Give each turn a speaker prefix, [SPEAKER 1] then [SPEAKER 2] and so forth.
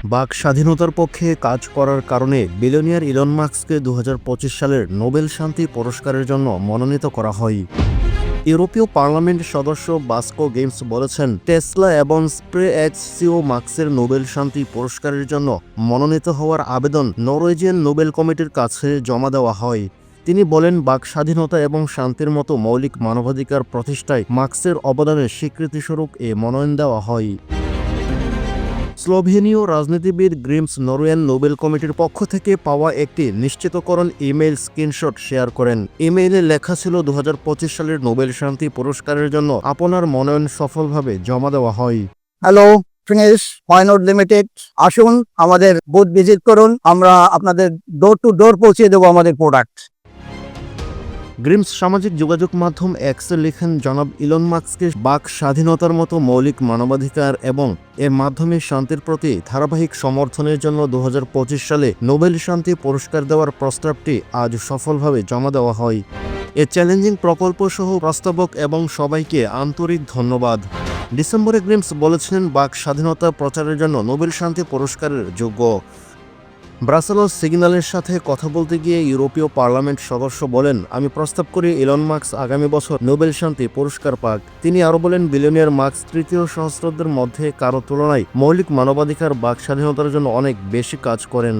[SPEAKER 1] বাক স্বাধীনতার পক্ষে কাজ করার কারণে বিলিয়নিয়ার ইলন মাস্ককে ২০২৫ সালের নোবেল শান্তি পুরস্কারের জন্য মনোনীত করা হয়। ইউরোপীয় পার্লামেন্ট সদস্য বাস্কো গেমস বলেছেন, টেসলা এবং স্প্রেএক্স সিও মাস্কের নোবেল শান্তি পুরস্কারের জন্য মনোনীত হওয়ার আবেদন নরওয়েজিয়ান নোবেল কমিটির কাছে জমা দেওয়া হয়। তিনি বলেন, বাক স্বাধীনতা এবং শান্তির মতো মৌলিক মানবাধিকার প্রতিষ্ঠায় মাস্কের অবদানের স্বীকৃতিস্বরূপ এ মনোনয়ন দেওয়া হয়। স্লোভেনীয় রাজনীতিবিদ গ্রিমস নরওয়েজিয়ান নোবেল কমিটির পক্ষ থেকে পাওয়া একটি নিশ্চিতকরণ ইমেইল স্ক্রিনশট শেয়ার করেন। ইমেইলে লেখা ছিল, ২০২৫ সালের নোবেল শান্তি পুরস্কারের জন্য আপনার মনোনয়ন সফলভাবে জমা দেওয়া হয়।
[SPEAKER 2] Hello finish why not limited, আসুন আমাদের বুথ ভিজিট করুন, আমরা আপনাদের ডোর টু ডোর পৌঁছে দেবো আমাদের প্রোডাক্ট।
[SPEAKER 1] গ্রিমস সামাজিক যোগাযোগ মাধ্যম এক্সে লিখেন, জনাব ইলন মাস্ককে বাক স্বাধীনতার মতো মৌলিক মানবাধিকার এবং এর মাধ্যমে শান্তির প্রতি ধারাবাহিক সমর্থনের জন্য ২০২৫ সালে নোবেল শান্তি পুরস্কার দেওয়ার প্রস্তাবটি আজ সফলভাবে জমা দেওয়া হয়। এ চ্যালেঞ্জিং প্রকল্প সহ প্রস্তাবক এবং সবাইকে আন্তরিক ধন্যবাদ। ডিসেম্বরে গ্রিমস বলেছিলেন, বাক স্বাধীনতা প্রচারের জন্য নোবেল শান্তি পুরস্কারের যোগ্য। ব্রাসেলস সিগন্যালের সাথে কথা বলতে গিয়ে ইউরোপীয় পার্লামেন্ট সদস্য বলেন, আমি প্রস্তাব করি ইলন মাস্ক আগামী বছর নোবেল শান্তি পুরস্কার পাক। তিনি আরও বলেন, বিলিয়নিয়ার মাস্ক তৃতীয় সহস্রাব্দের মধ্যে কারো তুলনায় মৌলিক মানবাধিকার বাক স্বাধীনতার জন্য অনেক বেশি কাজ করেন।